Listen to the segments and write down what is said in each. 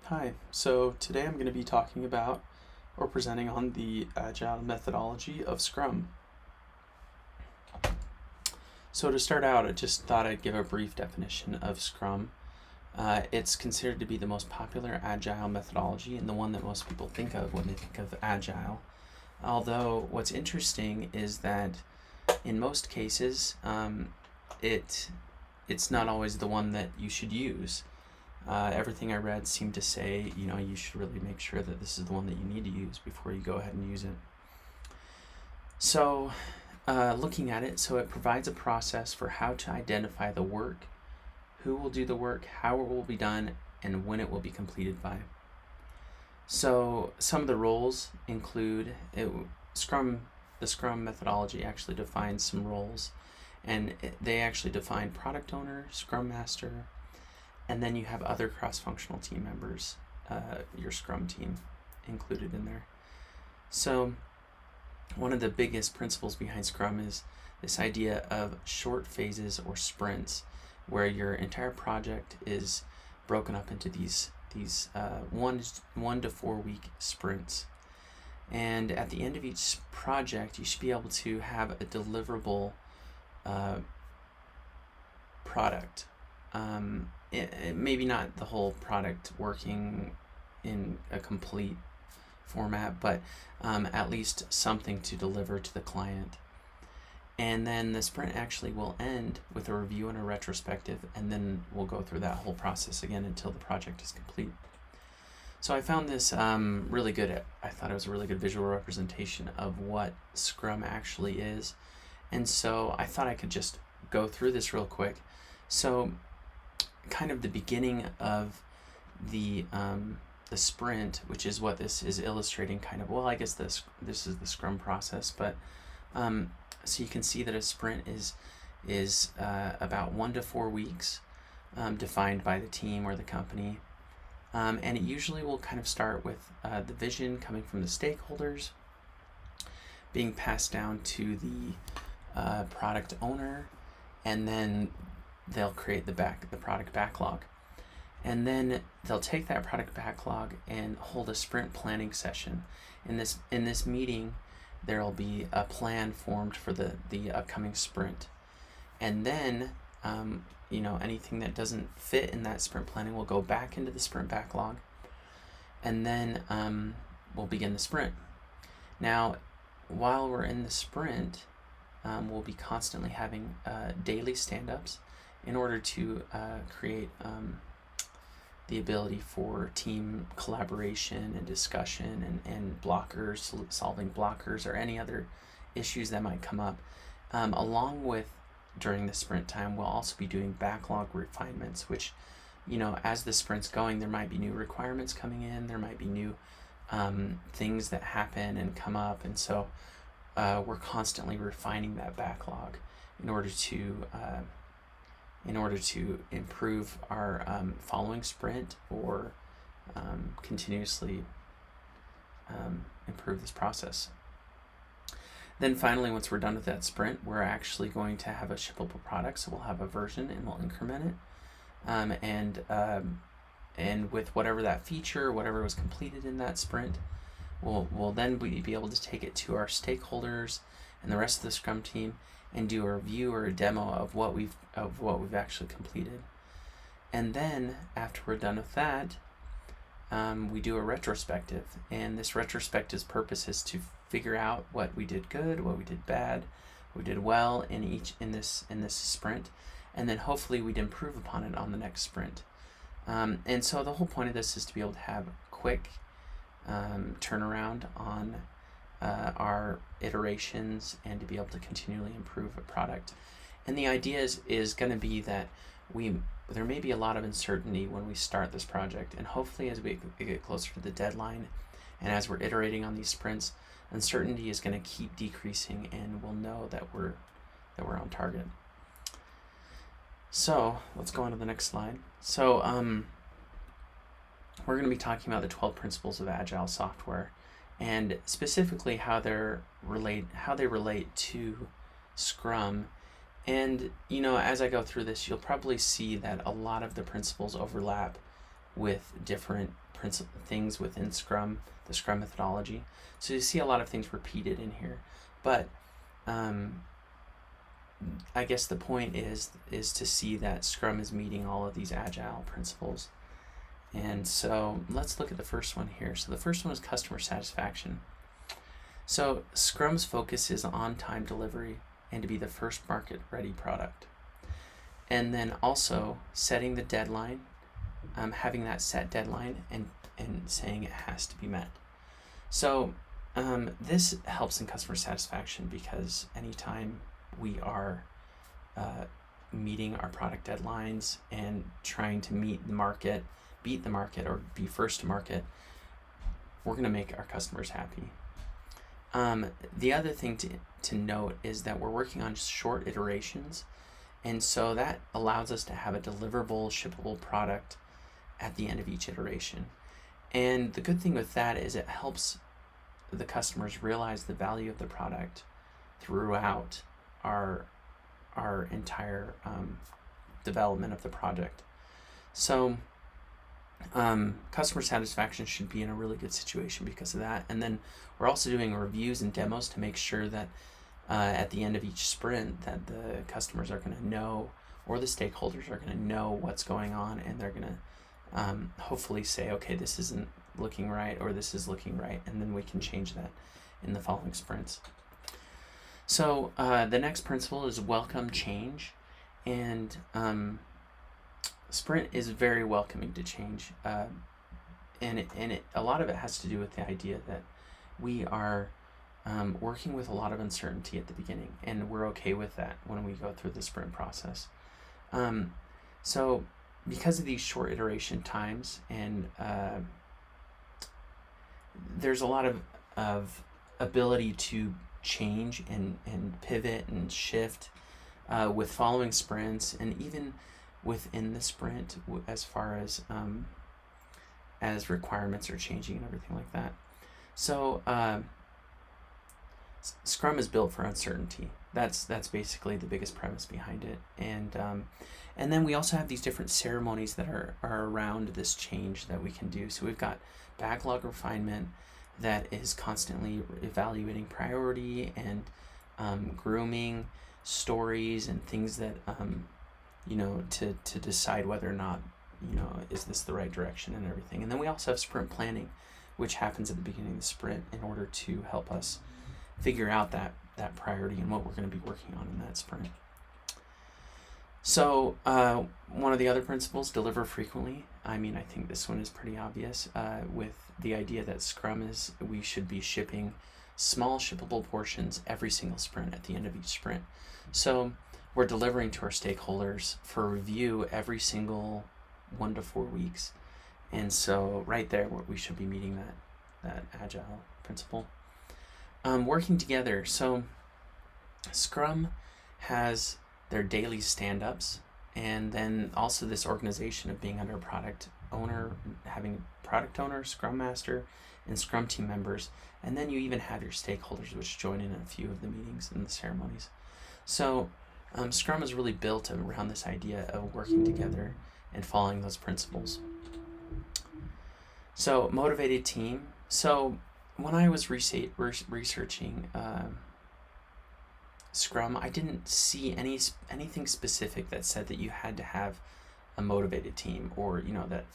Hi, so today I'm going to be talking about or presenting on the Agile methodology of Scrum. So to start out, I just thought I'd give a brief definition of Scrum. It's considered to be the most popular Agile methodology and the one that most people think of when they think of Agile. Although what's interesting is that in most cases, it's not always the one that you should use. Everything I read seemed to say, you should really make sure that this is the one that you need to use before you go ahead and use it. So, looking at it, so it provides a process for how to identify the work, who will do the work, how it will be done, and when it will be completed by. So, some of the roles include the Scrum methodology actually defines some roles, and they actually define product owner, Scrum master, and then you have other cross-functional team members, your Scrum team included in there. So one of the biggest principles behind Scrum is this idea of short phases or sprints, where your entire project is broken up into these 1 to 4 week sprints. And at the end of each project, you should be able to have a deliverable product. Maybe not the whole product working in a complete format, but at least something to deliver to the client. And then the sprint actually will end with a review and a retrospective, and then we'll go through that whole process again until the project is complete. So I found this really good. I thought it was a really good visual representation of what Scrum actually is. And so I thought I could just go through this real quick. So kind of the beginning of the sprint, which is what this is illustrating kind of, well, I guess this is the Scrum process, but so you can see that a sprint is about 1 to 4 weeks, defined by the team or the company. And it usually will kind of start with the vision coming from the stakeholders, being passed down to the product owner, and then they'll create the product backlog. And then they'll take that product backlog and hold a sprint planning session. In this meeting, there'll be a plan formed for the upcoming sprint. And then anything that doesn't fit in that sprint planning will go back into the sprint backlog. And then we'll begin the sprint. Now, while we're in the sprint, we'll be constantly having daily stand-ups in order to create the ability for team collaboration and discussion and blockers, solving blockers or any other issues that might come up. Along with, during the sprint time, we'll also be doing backlog refinements, which, as the sprint's going, there might be new requirements coming in, there might be new things that happen and come up, and so we're constantly refining that backlog in order to improve our following sprint or continuously improve this process. Then finally, once we're done with that sprint, we're actually going to have a shippable product. So we'll have a version and we'll increment it. And with whatever that feature, whatever was completed in that sprint, we'll then be able to take it to our stakeholders and the rest of the Scrum team and do a review or a demo of what we've actually completed. And then after we're done with that, we do a retrospective, and this retrospective's purpose is to figure out what we did good, what we did bad, what we did well in this sprint, and then hopefully we'd improve upon it on the next sprint. And so the whole point of this is to be able to have quick turnaround on our iterations and to be able to continually improve a product. And the idea is going to be that there may be a lot of uncertainty when we start this project, and hopefully as we get closer to the deadline and as we're iterating on these sprints, uncertainty is going to keep decreasing and we'll know that we're on target. So let's go on to the next slide. So we're going to be talking about the 12 principles of Agile software, and specifically how they relate to Scrum. And as I go through this, you'll probably see that a lot of the principles overlap with different things within Scrum, the Scrum methodology. So you see a lot of things repeated in here, but I guess the point is to see that Scrum is meeting all of these Agile principles. And so let's look at the first one here. So the first one is customer satisfaction. So Scrum's focus is on time delivery and to be the first market ready product. And then also setting the deadline, having that set deadline and saying it has to be met. So this helps in customer satisfaction because anytime we are meeting our product deadlines and trying to beat the market or be first to market, we're going to make our customers happy. The other thing to note is that we're working on short iterations, and so that allows us to have a deliverable, shippable product at the end of each iteration. And the good thing with that is it helps the customers realize the value of the product throughout our entire development of the project. So customer satisfaction should be in a really good situation because of that. And then we're also doing reviews and demos to make sure that at the end of each sprint that the customers are going to know, or the stakeholders are going to know what's going on, and they're going to hopefully say, okay, this isn't looking right, or this is looking right, and then we can change that in the following sprints. So the next principle is welcome change, and Sprint is very welcoming to change, and a lot of it has to do with the idea that we are working with a lot of uncertainty at the beginning, and we're okay with that when we go through the sprint process. So because of these short iteration times, and there's a lot of ability to change and pivot and shift with following sprints, and even within the sprint as far as requirements are changing and everything like that. So Scrum is built for uncertainty. That's basically the biggest premise behind it. And then we also have these different ceremonies that are around this change that we can do. So we've got backlog refinement that is constantly evaluating priority and grooming stories and things that to decide whether or not is this the right direction and everything. And then we also have sprint planning, which happens at the beginning of the sprint in order to help us figure out that priority and what we're going to be working on in that sprint. So one of the other principles, deliver frequently. I think this one is pretty obvious with the idea that Scrum we should be shipping small shippable portions every single sprint at the end of each sprint. So we're delivering to our stakeholders for review every single 1 to 4 weeks. And so right there, we should be meeting that Agile principle. Working together. So Scrum has their daily stand-ups, and then also this organization of being under a product owner, having a product owner, Scrum Master, and Scrum team members. And then you even have your stakeholders, which join in a few of the meetings and the ceremonies. So Scrum is really built around this idea of working together and following those principles. So motivated team. So when I was researching Scrum, I didn't see anything specific that said that you had to have a motivated team or that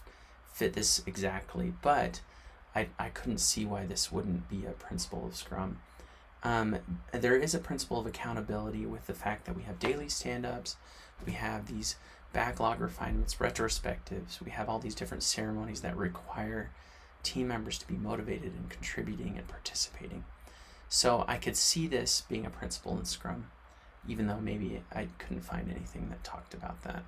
fit this exactly. But I couldn't see why this wouldn't be a principle of Scrum. There is a principle of accountability with the fact that we have daily stand-ups, we have these backlog refinements, retrospectives, we have all these different ceremonies that require team members to be motivated and contributing and participating. So I could see this being a principle in Scrum, even though maybe I couldn't find anything that talked about that.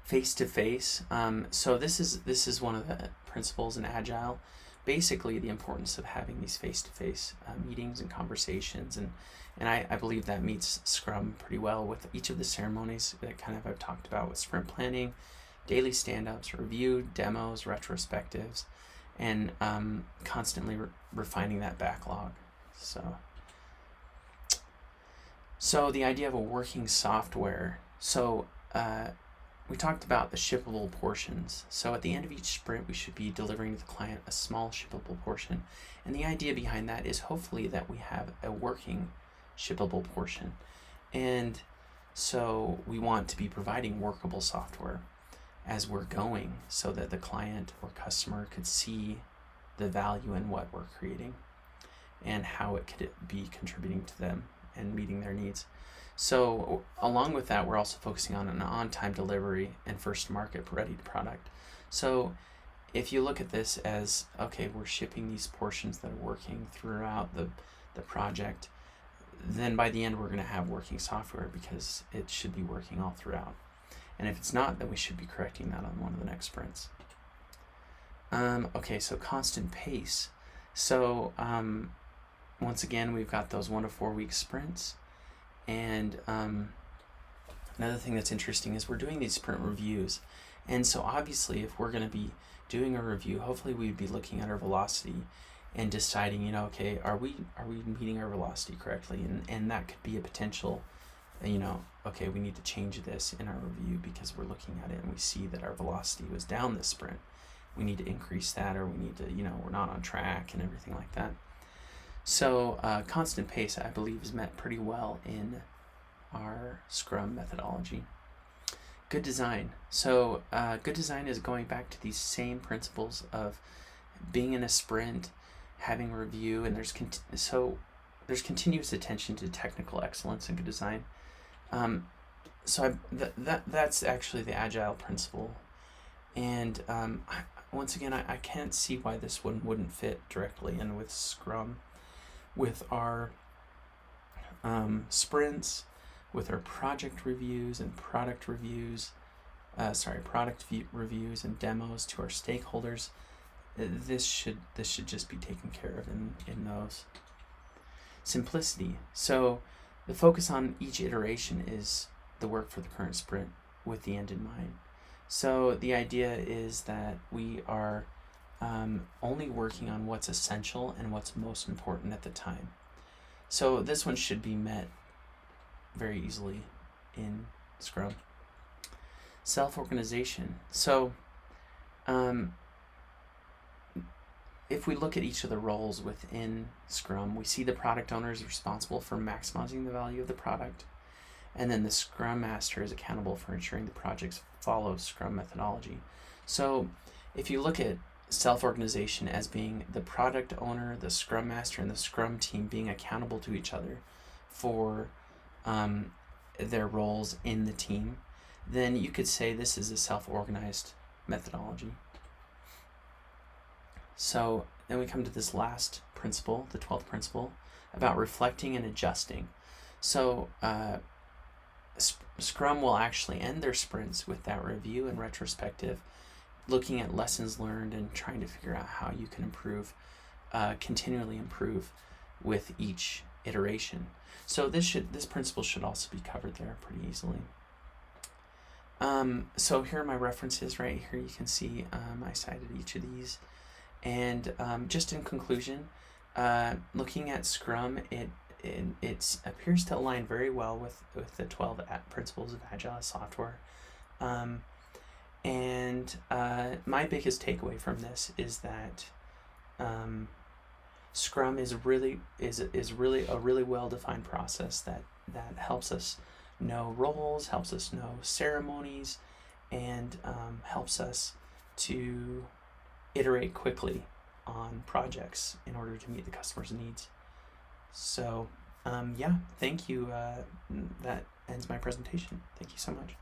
Face-to-face. So this is one of the principles in Agile. Basically, the importance of having these face-to-face meetings and conversations, and I believe that meets Scrum pretty well with each of the ceremonies that kind of I've talked about with sprint planning, daily stand-ups, review, demos, retrospectives, and constantly refining that backlog. So the idea of a working software. So we talked about the shippable portions. So at the end of each sprint, we should be delivering to the client a small shippable portion. And the idea behind that is hopefully that we have a working shippable portion. And so we want to be providing workable software as we're going so that the client or customer could see the value in what we're creating and how it could be contributing to them and meeting their needs. So along with that, we're also focusing on an on-time delivery and first market ready product. So if you look at this as, okay, we're shipping these portions that are working throughout the project, then by the end we're going to have working software because it should be working all throughout. And if it's not, then we should be correcting that on one of the next sprints. Okay, so constant pace. So once again, we've got those 1 to 4 week sprints. And another thing that's interesting is we're doing these sprint reviews. And so obviously, if we're going to be doing a review, hopefully we'd be looking at our velocity and deciding, okay, are we meeting our velocity correctly? And that could be a potential, okay, we need to change this in our review because we're looking at it and we see that our velocity was down this sprint. We need to increase that, or we need to, we're not on track and everything like that. So constant pace, I believe, is met pretty well in our Scrum methodology. Good design. So good design is going back to these same principles of being in a sprint, having review, and there's continuous attention to technical excellence and good design. That's actually the Agile principle. And once again, I can't see why this one wouldn't fit directly in with Scrum, with our sprints, with our project reviews and product reviews, reviews and demos to our stakeholders. This should just be taken care of in those. Simplicity. So the focus on each iteration is the work for the current sprint with the end in mind. So the idea is that we are only working on what's essential and what's most important at the time. So this one should be met very easily in Scrum. Self-organization. So if we look at each of the roles within Scrum, we see the product owner is responsible for maximizing the value of the product, and then the Scrum Master is accountable for ensuring the projects follow Scrum methodology. So if you look at self-organization as being the product owner, the Scrum Master, and the Scrum team being accountable to each other for their roles in the team, then you could say this is a self-organized methodology. So then we come to this last principle, the 12th principle, about reflecting and adjusting. So Scrum will actually end their sprints with that review and retrospective, looking at lessons learned and trying to figure out how you can improve, continually improve with each iteration. So this principle should also be covered there pretty easily. So here are my references right here. You can see I cited each of these. And just in conclusion, looking at Scrum, it appears to align very well with the 12 principles of Agile software. And my biggest takeaway from this is that Scrum is really a really well-defined process that helps us know roles, helps us know ceremonies, and helps us to iterate quickly on projects in order to meet the customer's needs. So thank you. That ends my presentation. Thank you so much.